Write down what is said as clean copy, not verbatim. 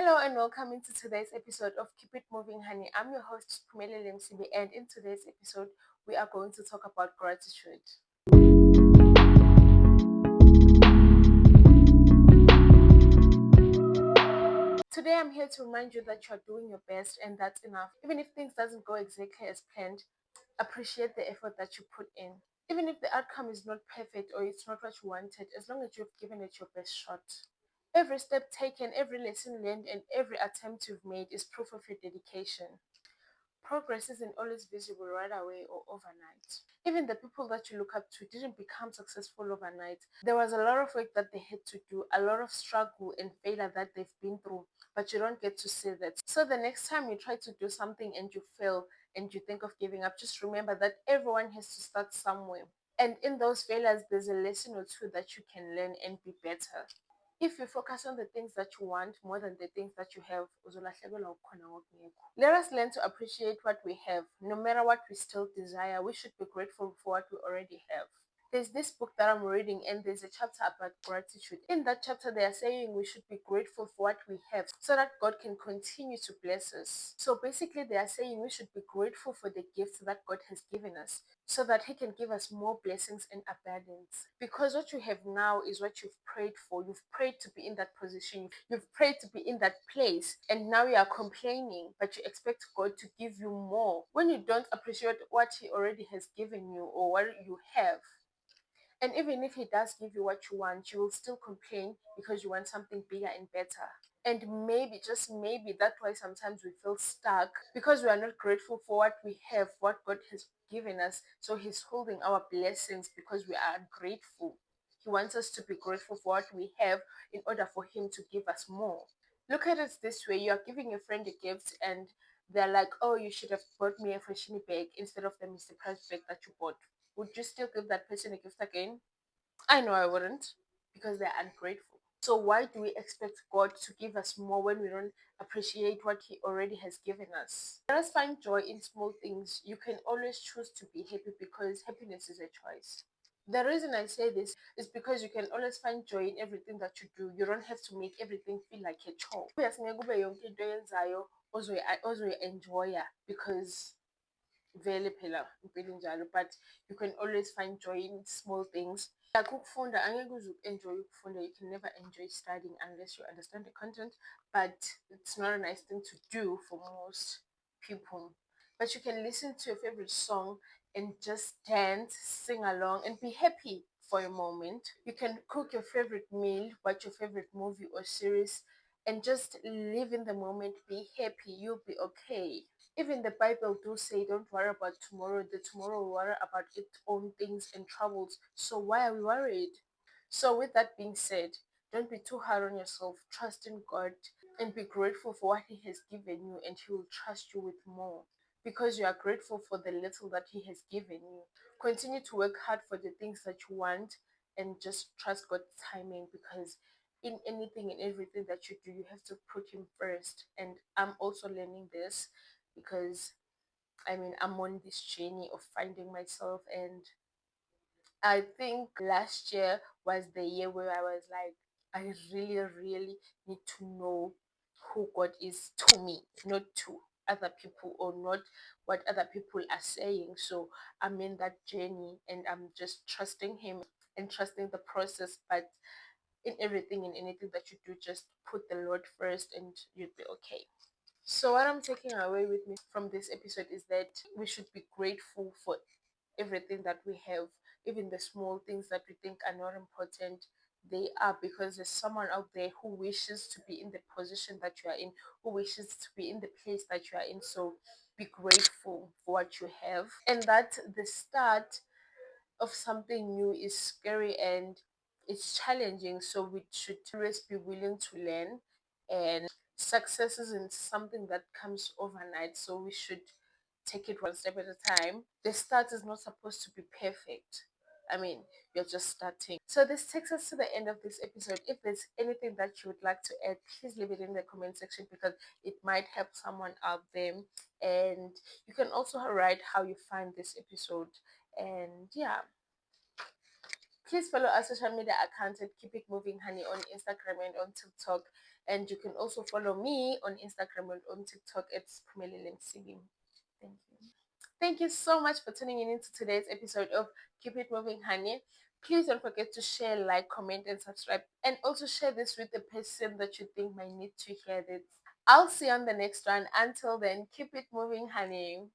Hello and welcome into today's episode of Keep It Moving Honey. I'm your host Pumele Lemsibi, and in today's episode we are going to talk about gratitude. Today I'm here to remind you that you're doing your best and that's enough. Even if things doesn't go exactly as planned, appreciate the effort that you put in. Even if the outcome is not perfect or it's not what you wanted, as long as you've given it your best shot. Every step taken, every lesson learned, and every attempt you've made is proof of your dedication. Progress isn't always visible right away or overnight. Even the people that you look up to didn't become successful overnight. There was a lot of work that they had to do, a lot of struggle and failure that they've been through, but you don't get to see that. So the next time you try to do something and you fail and you think of giving up, just remember that everyone has to start somewhere. And in those failures, there's a lesson or two that you can learn and be better. If you focus on the things that you want more than the things that you have, uzolahlekelwa ukukhona ngokungekho. Let us learn to appreciate what we have. No matter what we still desire, we should be grateful for what we already have. There's this book that I'm reading, and there's a chapter about gratitude. In that chapter, they are saying we should be grateful for what we have so that God can continue to bless us. So basically, they are saying we should be grateful for the gifts that God has given us so that He can give us more blessings and abundance. Because what you have now is what you've prayed for. You've prayed to be in that position, you've prayed to be in that place, and now you are complaining, but you expect God to give you more when you don't appreciate what He already has given you or what you have. And even if He does give you what you want, you will still complain because you want something bigger and better. And maybe, just maybe, that's why sometimes we feel stuck because we are not grateful for what we have, what God has given us. So He's holding our blessings because we are ungrateful. He wants us to be grateful for what we have in order for Him to give us more. Look at it this way: you are giving a friend a gift, and they're like, "Oh, you should have bought me a freshini bag instead of the Mr. Price bag that you bought." Would you still give that person a gift again? I know I wouldn't, because they're ungrateful. So why do we expect God to give us more when we don't appreciate what He already has given us? Let us find joy in small things. You can always choose to be happy because happiness is a choice. The reason I say this is because you can always find joy in everything that you do. You don't have to make everything feel like a chore. Yes, kube yonke into oyenzayo ozoyi-enjoya because vele phela impilo injalo, but you can always find joy in small things. Like ukufunda, angeke uze enjoy ukufunda. You can never enjoy studying unless you understand the content, but it's not a nice thing to do for most people. But you can listen to your favorite song and just dance, sing along, and be happy for a moment. You can cook your favorite meal, watch your favorite movie or series, and just live in the moment, be happy. You'll be okay. Even the Bible do say, don't worry about tomorrow. The tomorrow will worry about its own things and troubles. So why are we worried? So with that being said, don't be too hard on yourself. Trust in God and be grateful for what He has given you, and He will trust you with more because you are grateful for the little that He has given you. Continue to work hard for the things that you want and just trust God's timing, because in anything and everything that you do, you have to put Him first. And I'm also learning this because I'm on this journey of finding myself, and I think last year was the year where I was like, I really, really need to know who God is to me, not to other people or not what other people are saying. So I'm in that journey and I'm just trusting Him and trusting the process. But in everything and anything that you do, just put the Lord first and you'll be okay. So, what I'm taking away with me from this episode is that we should be grateful for everything that we have, even the small things that we think are not important. They are, because there's someone out there who wishes to be in the position that you are in, who wishes to be in the place that you are in. So, be grateful for what you have, and that the start of something new is scary and it's challenging. So we should always be willing to learn, and success isn't something that comes overnight. So we should take it one step at a time. The start is not supposed to be perfect. You're just starting. So this takes us to the end of this episode. If there's anything that you would like to add, please leave it in the comment section because it might help someone out there. And you can also write how you find this episode. And yeah, please follow our social media accounts at Keep It Moving Honey on Instagram and on TikTok. And you can also follow me on Instagram and on TikTok. It's Pumelele Msibi. Thank you. Thank you so much for tuning in into today's episode of Keep It Moving, Honey. Please don't forget to share, like, comment, and subscribe. And also share this with the person that you think might need to hear this. I'll see you on the next one. Until then, keep it moving, honey.